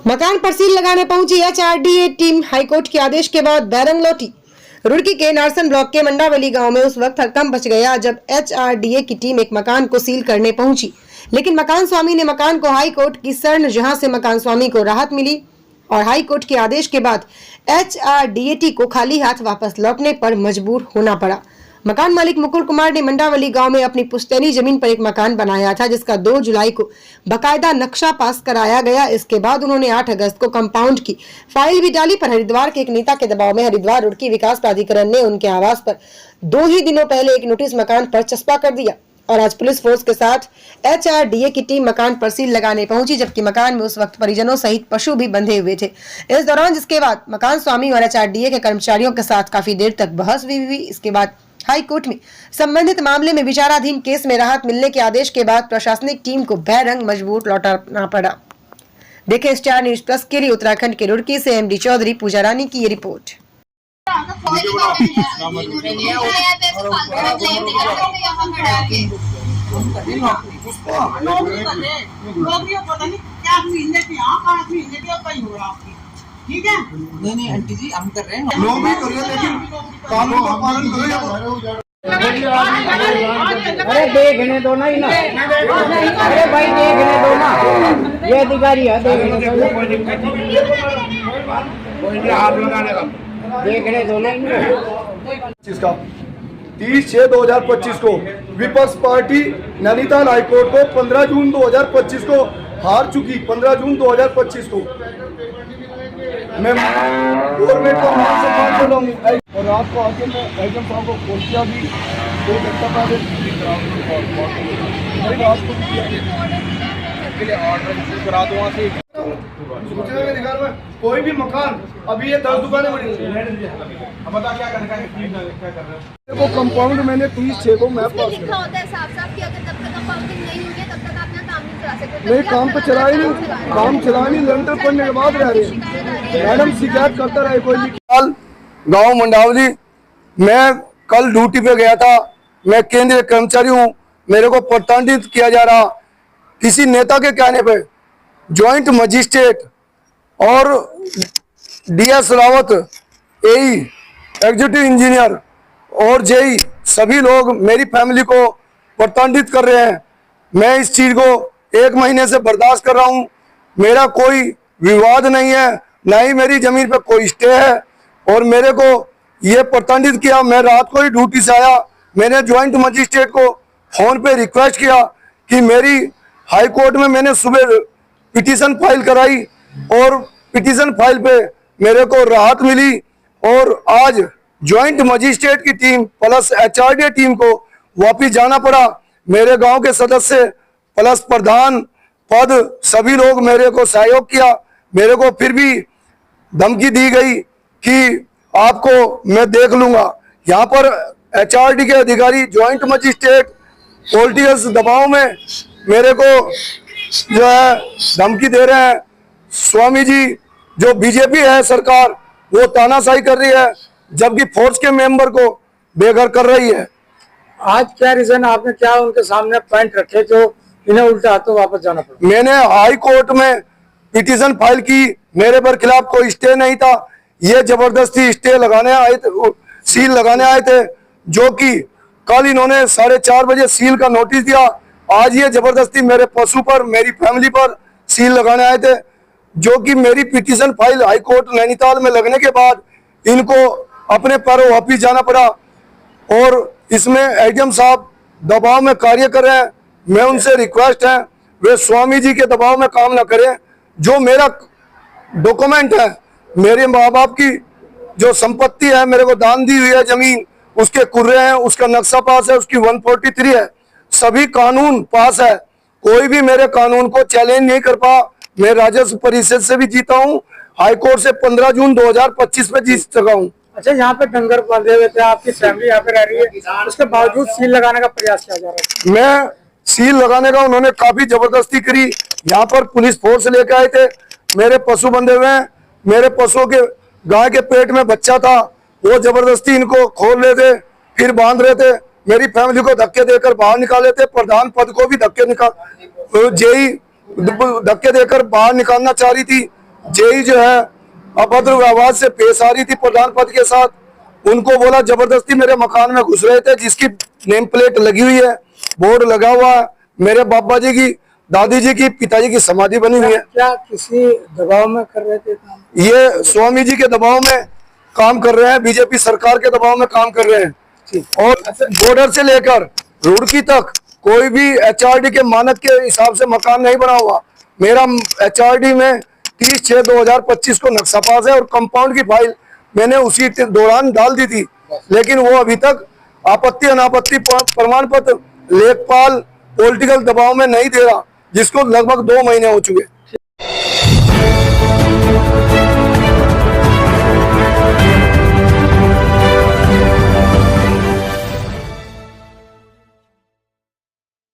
मकान पर सील लगाने पहुंची एचआरडीए टीम हाईकोर्ट के आदेश के बाद बैरंग लौटी। रुड़की के नारसन ब्लॉक के मंडावली गांव में उस वक्त हड़कंप मच गया जब एचआरडीए की टीम एक मकान को सील करने पहुंची, लेकिन मकान स्वामी ने मकान को हाईकोर्ट की शरण, जहां से मकान स्वामी को राहत मिली और हाईकोर्ट के आदेश के बाद एचआरडीए को खाली हाथ वापस लौटने पर मजबूर होना पड़ा। मकान मालिक मुकुल कुमार ने मंडावली गांव में अपनी पुश्तैनी जमीन पर एक मकान बनाया था, जिसका 2 जुलाई को बकायदा नक्शा पास कराया गया। इसके बाद उन्होंने 8 अगस्त को कंपाउंड की फाइल भी डाली, पर हरिद्वार के एक नेता के दबाव में हरिद्वार रुड़की विकास प्राधिकरण ने उनके आवास पर 2 ही दिनों पहले एक नोटिस मकान पर चस्पा कर दिया और आज पुलिस फोर्स के साथ एचआरडीए की टीम मकान पर सील लगाने पहुंची, जबकि मकान में उस वक्त परिजनों सहित पशु भी बंधे हुए थे। इस दौरान जिसके बाद मकान स्वामी और एचआरडीए के कर्मचारियों के साथ काफी देर तक बहस भी हुई। इसके बाद हाई कोर्ट में संबंधित मामले में विचाराधीन केस में राहत मिलने के आदेश के बाद प्रशासनिक टीम को बैरंग मजबूर लौटना पड़ा। देखें स्टार न्यूज प्लस के लिए उत्तराखंड के रुड़की से एमडी चौधरी पूजा रानी की ये रिपोर्ट। ठीक है, नहीं आंटी जी हम कर रहे हैं, लोग भी कर रहे हैं, लेकिन कानून का पालन करो। अरे देखने दो ना इन्हें, अरे भाई देखने दो ना, ये अधिकारी है, देखने दो ना इन्हें। 30/6/2025 को विपक्ष पार्टी नैनीताल हाईकोर्ट को 15 जून 2025 को हार चुकी। 15 जून 2025 को मैं गवर्नमेंट का मान सम्मान कर रहा हूँ और रात को आके मैं एचएम साहब को फोन किया भी 2 घंटा पहले रात को कोई भी मकान, अभी ये 10 दुकानें बनी वो कंपाउंड मैंने 30/6 को मैं पास लिखा होता है साफ-साफ कि अगर तब तक कंपाउंडिंग नहीं होगी तब तक आप अपना काम नहीं चला सकते। नहीं, काम तो चला ही नहीं, काम चला नहीं, लेंटर पड़ने के बाद रह रहे मैडम शिकायत करता रहे कोई। गांव मंडावली, मैं कल ड्यूटी पे गया था, मैं केंद्रीय कर्मचारी हूँ, मेरे को प्रताड़ित किया जा रहा किसी नेता के कहने पे। ज्वाइंट मजिस्ट्रेट और डीएस रावत, एई, एग्जीक्यूटिव इंजीनियर और जेई सभी लोग मेरी फैमिली को प्रताड़ित कर रहे हैं। मैं इस चीज को 1 महीने से बर्दाश्त कर रहा हूँ। मेरा कोई विवाद नहीं है, ना ही मेरी जमीन पे कोई स्टे है और मेरे को ये प्रताड़ित किया। मैं रात को ही ड्यूटी से आया, मैंने ज्वाइंट मजिस्ट्रेट को फोन पे रिक्वेस्ट किया कि मेरी हाई कोर्ट में मैंने सुबह पिटीशन फाइल कराई और पिटीशन फाइल पे मेरे को राहत मिली और आज ज्वाइंट मजिस्ट्रेट की टीम प्लस एचआरडीए टीम को वापिस जाना पड़ा। मेरे गांव के सदस्य प्लस प्रधान पद सभी लोग मेरे को सहयोग किया। मेरे को फिर भी धमकी दी गई कि आपको मैं देख लूंगा। यहाँ पर एचआरडी के अधिकारी ज्वाइंट मजिस्ट्रेट पॉलिटिकल दबाव में मेरे को जो है धमकी दे रहे हैं। स्वामी जी जो बीजेपी है सरकार, वो तानाशाही कर रही है, जबकि फोर्स के मेंबर को बेघर कर रही है। आज क्या रीजन आपने क्या उनके सामने पॉइंट रखे जो इन्हें उल्टा हाथों वापस जाना पड़ा? मैंने हाई कोर्ट में पिटीशन फाइल की, मेरे पर खिलाफ कोई स्टे नहीं था। ये जबरदस्ती स्टे लगाने आए थे, सील लगाने आए थे, जो कि कल इन्होंने 4:30 बजे सील का नोटिस दिया। आज ये जबरदस्ती मेरे पशु पर, मेरी फैमिली पर सील लगाने आए थे, जो कि मेरी petition file high court Nainital में लगने के बाद इनको अपने पैरों वापिस जाना पड़ा और इसमें एडीएम साहब दबाव में कार्य कर रहे हैं। मैं उनसे रिक्वेस्ट है वे स्वामी जी के दबाव में काम ना करें। जो मेरा डॉक्यूमेंट है, मेरे माँ बाप की जो संपत्ति है, मेरे को दान दी हुई है जमीन, उसके कुर्रे हैं, उसका नक्शा पास है, उसकी 143 है, सभी कानून पास है। कोई भी मेरे कानून को चैलेंज नहीं कर पा। मैं राजस्व परिषद से भी जीता हूँ, हाईकोर्ट से 15 जून 2025 में जीत सका हूँ। अच्छा, यहाँ पे डंगर बांधे हुए थे, आपकी फैमिली यहाँ पे रह रही है, उसके बावजूद सील लगाने का प्रयास किया जा रहा है। मैं सील लगाने का उन्होंने काफी जबरदस्ती करी। यहाँ पर पुलिस फोर्स लेके आए थे, मेरे पशु बंधे हुए हैं, मेरे पशुओं के गाय के पेट में बच्चा था, वो जबरदस्ती इनको खोल रहे थे, फिर बांध रहे थे, मेरी फैमिली को धक्के देकर बाहर निकाले थे। प्रधान पद को भी धक्के निकाल, जेई धक्के देकर बाहर निकालना चाह रही थी जेई जो है अभद्र व्यवहार से पेश आ रही थी प्रधान पद के साथ, उनको बोला जबरदस्ती मेरे मकान में घुस रहे थे, जिसकी नेम प्लेट लगी हुई है, बोर्ड लगा हुआ है, मेरे बाबा जी की, दादी जी की, पिताजी की समाधि बनी हुई है। क्या किसी दबाव में कर रहे थे काम? ये स्वामी जी के दबाव में काम कर रहे हैं, बीजेपी सरकार के दबाव में काम कर रहे हैं। और बॉर्डर से लेकर रुड़की तक कोई भी एचआरडी के मानक के हिसाब से मकान नहीं बना हुआ। मेरा एचआरडी में 30/6/2025 को नक्शा पास है और कंपाउंड की फाइल मैंने उसी दौरान डाल दी थी, लेकिन वो अभी तक आपत्ति अनापत्ति प्रमाण पत्र लेखपाल पॉलिटिकल दबाव में नहीं दे रहा, जिसको लगभग 2 महीने हो चुके।